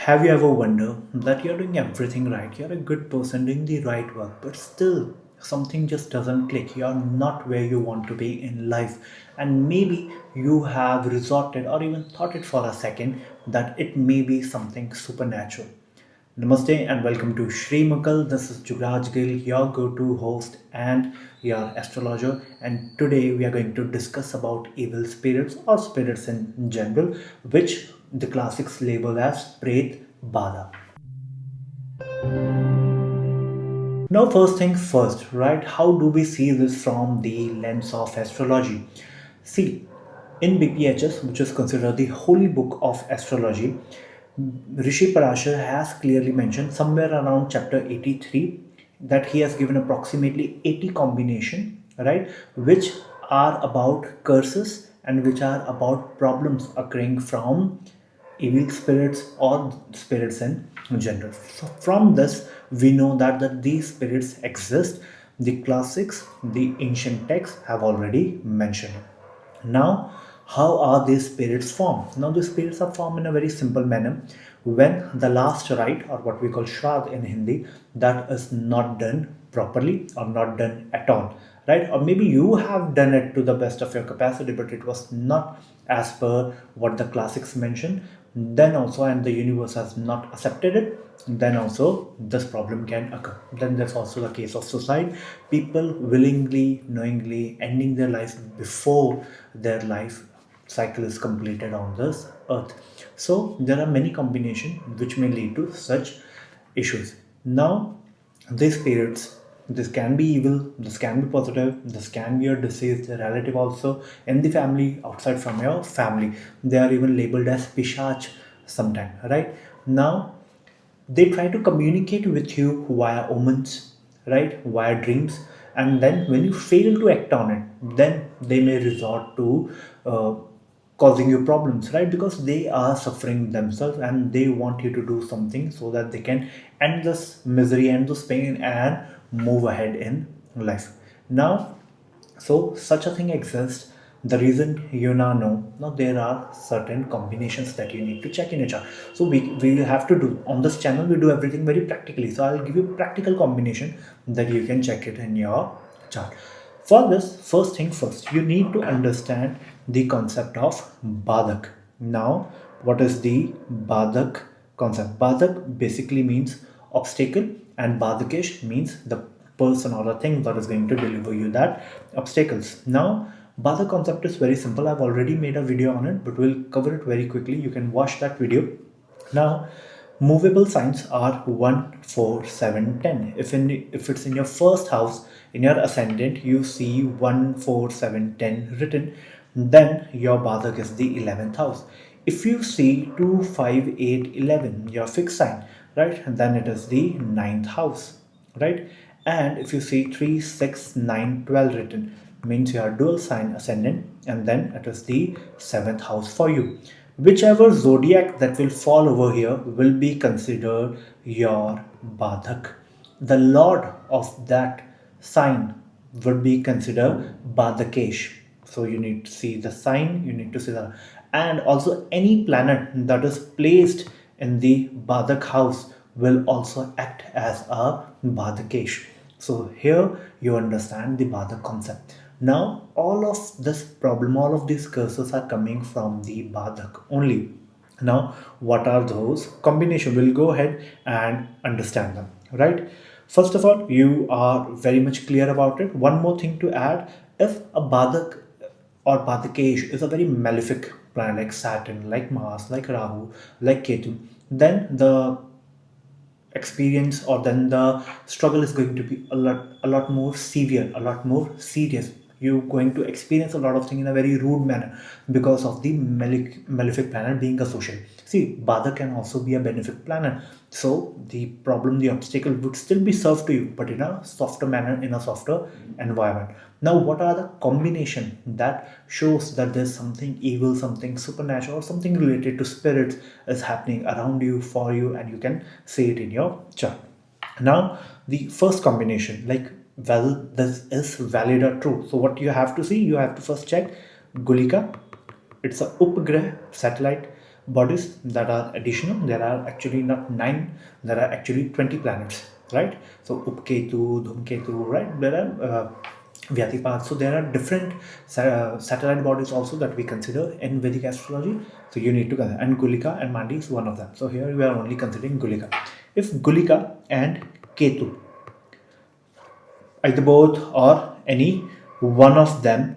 Have you ever wondered that you're doing everything right? You're a good person doing the right work, but still something just doesn't click. You're not where you want to be in life. And maybe you have resorted or even thought it for a second that it may be something supernatural. Namaste and welcome to Shreem Occult. This is Jugraj Gill, your go-to host and your astrologer. And today we are going to discuss about evil spirits or spirits in general, which the classics label as Pret, Bādhā. Now, first things first, right? How do we see this from the lens of astrology? See, in BPHS, which is considered the holy book of astrology, Rishi Parashar has clearly mentioned somewhere around chapter 83 that he has given approximately 80 combination, right, which are about curses and which are about problems occurring from evil spirits or spirits in general. So from this, we know that these spirits exist. The classics, the ancient texts have already mentioned it. Now, how are these spirits formed? Now, these spirits are formed in a very simple manner. When the last rite, or what we call Shraddh in Hindi, that is not done properly or not done at all, right? Or maybe you have done it to the best of your capacity, but it was not as per what the classics mention. Then also, and the universe has not accepted it, then also this problem can occur. Then there's also the case of suicide. People willingly, knowingly ending their lives before their life cycle is completed on this earth. So there are many combinations which may lead to such issues. Now, these periods, this can be evil, this can be positive, this can be a deceased relative also in the family, outside from your family. They are even labeled as pishach sometime, right? Now, they try to communicate with you via omens, right, via dreams, and then when you fail to act on it, then they may resort to causing you problems, right, because they are suffering themselves and they want you to do something so that they can end this misery and this pain and move ahead in life. Now, so such a thing exists. The reason you now know there are certain combinations that you need to check in your chart. So we have to do on this channel. We do everything very practically. So I'll give you practical combination that you can check it in your chart. For this, first thing first, you need to understand the concept of Bādhak. Now, what is the Bādhak concept? Bādhak basically means obstacle, and Bādhakesh means the person or a thing that is going to deliver you that obstacles. Now, Bādhak concept is very simple. I've already made a video on it, but we'll cover it very quickly. You can watch that video. Now, movable signs are 1, 4, 7, 10. If it's in your first house, in your ascendant, you see 1, 4, 7, 10 written, then your Bādhak is the 11th house. If you see 2, 5, 8, 11, your fixed sign, right, then it is the ninth house, right? And if you see 3, 6, 9, 12 written, means your dual sign ascendant, and then it is the 7th house for you. Whichever zodiac that will fall over here will be considered your Bādhak. The lord of that sign would be considered Bādhakesh. So you need to see the sign, you need to see the, and also any planet that is placed in the Bādhak house will also act as a Bādhakesh. So here you understand the Bādhak concept. Now all of this problem, all of these curses are coming from the Bādhak only. Now what are those combination? We'll go ahead and understand them, right? First of all, you are very much clear about it. One more thing to add, if a Bādhak or Bādhakesh is a very malefic planet like Saturn, like Mars, like Rahu, like Ketu, then the experience or then the struggle is going to be a lot more severe, a lot more serious. You're going to experience a lot of things in a very rude manner because of the malefic planet being associated. See, Bādha can also be a benefic planet, so the problem, the obstacle would still be served to you, but in a softer manner, in a softer environment. Now, what are the combination that shows that there's something evil, something supernatural, or something related to spirits is happening around you, for you, and you can see it in your chart. Now, the first combination, like, well, this is valid or true. So what you have to see, you have to first check Gulika. It's a Upgrah satellite bodies that are additional. There are actually not 9, there are actually 20 planets, right? So Upketu, Dhumketu, right? There are Vyatipat. So there are different satellite bodies also that we consider in Vedic astrology. So you need to consider, and Gulika and Mandi is one of them. So here we are only considering Gulika. If Gulika and Ketu, either both or any one of them,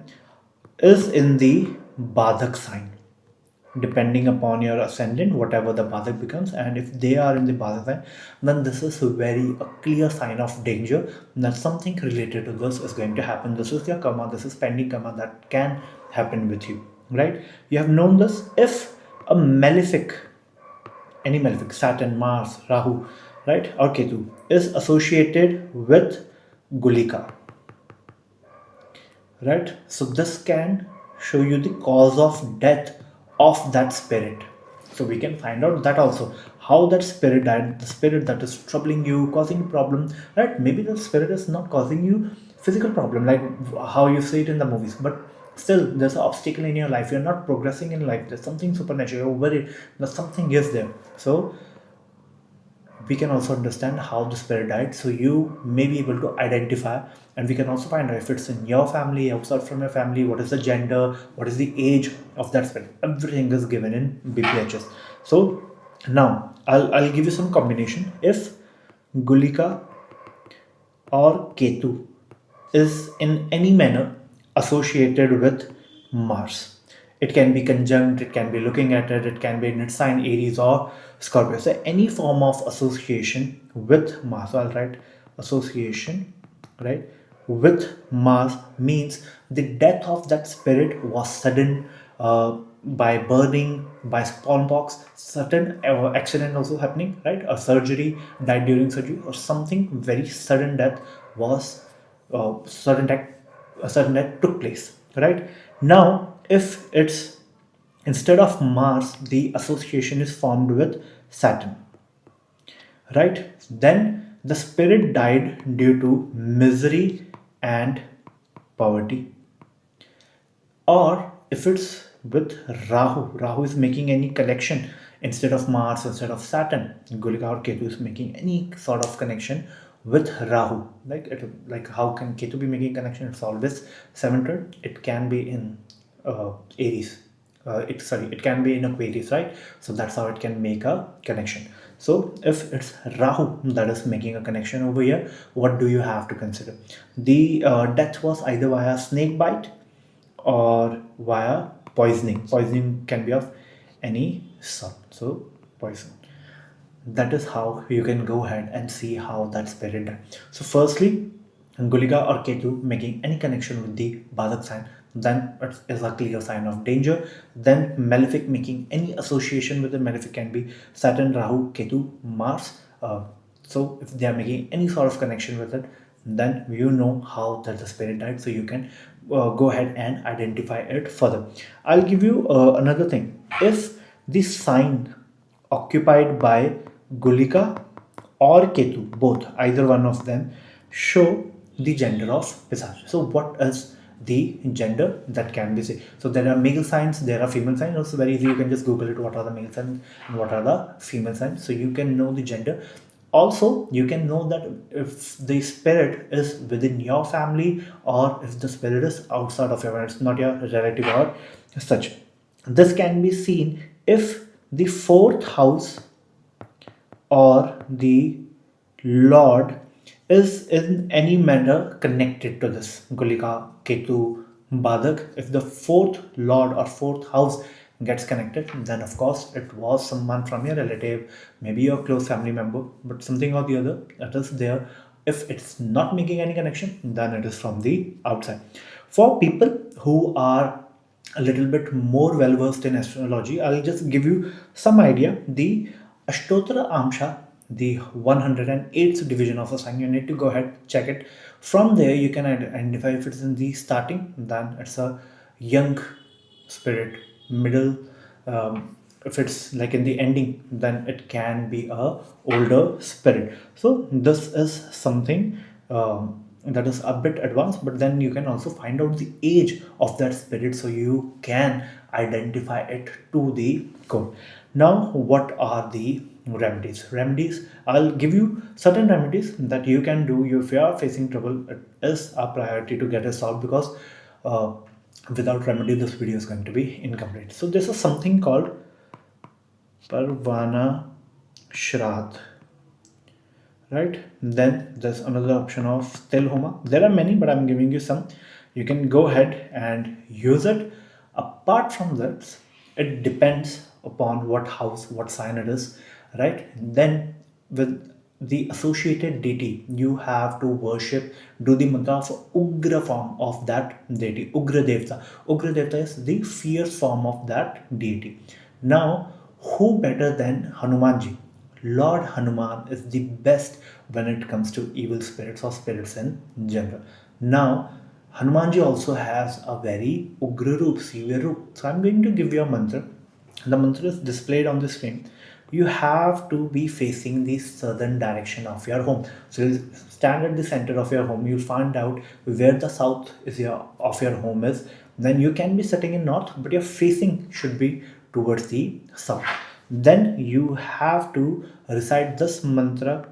is in the Bādhak sign, depending upon your ascendant, whatever the Bādhak becomes, and if they are in the Bādhak sign, then this is a clear sign of danger that something related to this is going to happen. This is your karma, this is pending karma that can happen with you, right? You have known this. If a malefic, any malefic, Saturn, Mars, Rahu, right, or Ketu, is associated with Gulika, right? So this can show you the cause of death of that spirit. So we can find out that also, how that spirit died, the spirit that is troubling you, causing problem, right? Maybe the spirit is not causing you physical problem like how you see it in the movies, but still there's an obstacle in your life, you're not progressing in life, there's something supernatural, you're worried that something is there. So we can also understand how the spirit died, so you may be able to identify, and we can also find out if it's in your family, outside from your family, what is the gender, what is the age of that spirit. Everything is given in BPHS. So now I'll give you some combination. If Gulika or Ketu is in any manner associated with Mars, it can be conjunct, it can be looking at it, it can be in its sign Aries or Scorpio. So any form of association with Mars, so I'll write association, right, with Mars means the death of that spirit was sudden, by burning, by smallpox, certain accident also happening, right? A surgery, died during surgery, or something very sudden death was, sudden death, a sudden death took place, right? Now, if it's instead of Mars, the association is formed with Saturn, right? Then the spirit died due to misery and poverty. Or if it's with Rahu is making any connection instead of Mars, instead of Saturn, Gulika or Ketu is making any sort of connection with Rahu. Like how can Ketu be making connection? It's always 7th. It can be in Aries. It can be in Aquarius, right? So that's how it can make a connection. So if it's Rahu that is making a connection over here, what do you have to consider? The death was either via snake bite or via poisoning. Poisoning can be of any sort. So poison. That is how you can go ahead and see how that spirit died. So firstly, Gulika or Ketu making any connection with the Bādhak sign, then it is a clear sign of danger. Then malefic making any association with the malefic can be Saturn, Rahu, Ketu, Mars. So if they are making any sort of connection with it, then you know how that the spirit died, so you can go ahead and identify it further. I'll give you another thing. If the sign occupied by Gulika or Ketu, both, either one of them, show the gender of Pisach. So what is the gender that can be said? So there are male signs, there are female signs. Also very easy, you can just Google it, what are the male signs and what are the female signs, so you can know the gender. Also, you can know that if the spirit is within your family or if the spirit is outside of your family, it's not your relative or such. This can be seen if the 4th house or the Lord is in any manner connected to this Gulika, Ketu, Bādhak. If the 4th Lord or 4th house gets connected, then of course it was someone from your relative, maybe your close family member, but something or the other that is there. If it's not making any connection, then it is from the outside. For people who are a little bit more well versed in astrology, I'll just give you some idea. The Ashtotra Amsha, the 108th division of a sign, you need to go ahead, check it. From there, you can identify if it's in the starting, then it's a young spirit. Middle, if it's like in the ending, then it can be a older spirit. So this is something that is a bit advanced, but then you can also find out the age of that spirit, so you can identify it to the core. Now, what are the remedies? Remedies, I'll give you certain remedies that you can do if you are facing trouble. It is a priority to get it solved, because uh, without remedy, this video is going to be incomplete. So, this is something called Parvana Shraddh, right? Then there's another option of Til Homa. There are many, but I'm giving you some. You can go ahead and use it. Apart from that, it depends upon what house, what sign it is, right? Then with the associated deity, you have to worship, do the mantra of Ugra form of that deity, Ugra Devta. Ugra Devta is the fierce form of that deity. Now, who better than Hanumanji? Lord Hanuman is the best when it comes to evil spirits or spirits in general. Now, Hanumanji also has a very Ugra Roop, severe Roop. So I'm going to give you a mantra. The mantra is displayed on the screen. You have to be facing the southern direction of your home. So you'll stand at the center of your home. You'll find out where the south is of your home is. Then you can be sitting in north, but your facing should be towards the south. Then you have to recite this mantra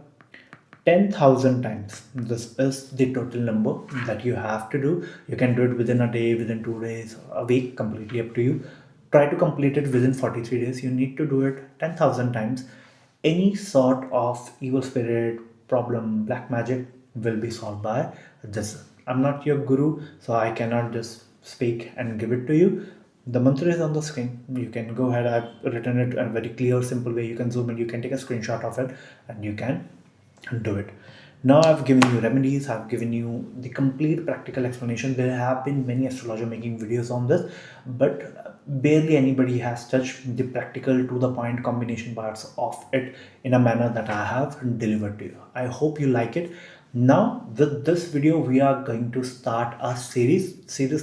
10,000 times. This is the total number that you have to do. You can do it within a day, within 2 days, a week, completely up to you. Try to complete it within 43 days. You need to do it 10,000 times. Any sort of evil spirit, problem, black magic will be solved by this. I'm not your guru, so I cannot just speak and give it to you. The mantra is on the screen. You can go ahead. I've written it in a very clear, simple way. You can zoom in, you can take a screenshot of it, and you can do it. Now I've given you remedies, I've given you the complete practical explanation. There have been many astrologers making videos on this, but barely anybody has touched the practical to the point combination parts of it in a manner that I have delivered to you. I hope you like it. Now with this video we are going to start a series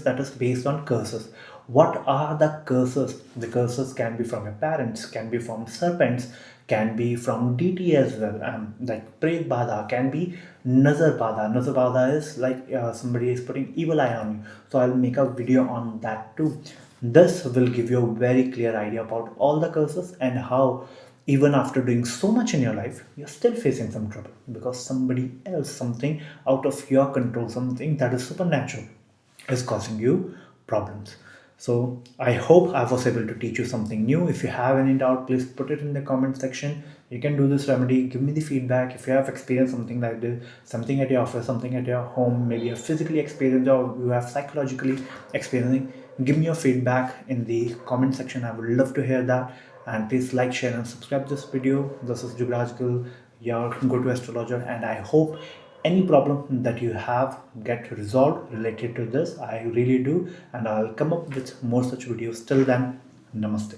that is based on curses. What are the curses? The curses can be from your parents, can be from serpents, can be from DT as well. Like Pret Bādhā, can be Nazar Bādhā. Nazar Bādhā is like somebody is putting evil eye on you. So I'll make a video on that too. This will give you a very clear idea about all the curses and how even after doing so much in your life, you're still facing some trouble because somebody else, something out of your control, something that is supernatural is causing you problems. So I hope I was able to teach you something new. If you have any doubt, please put it in the comment section. You can do this remedy. Give me the feedback. If you have experienced something like this, something at your office, something at your home, maybe a physically experienced or you have psychologically experiencing, give me your feedback in the comment section. I would love to hear that. And please like, share and subscribe this video. This is Jugraj Gul, your go-to astrologer, and I hope any problem that you have get resolved related to this. I really do, and I'll come up with more such videos. Till then, namaste.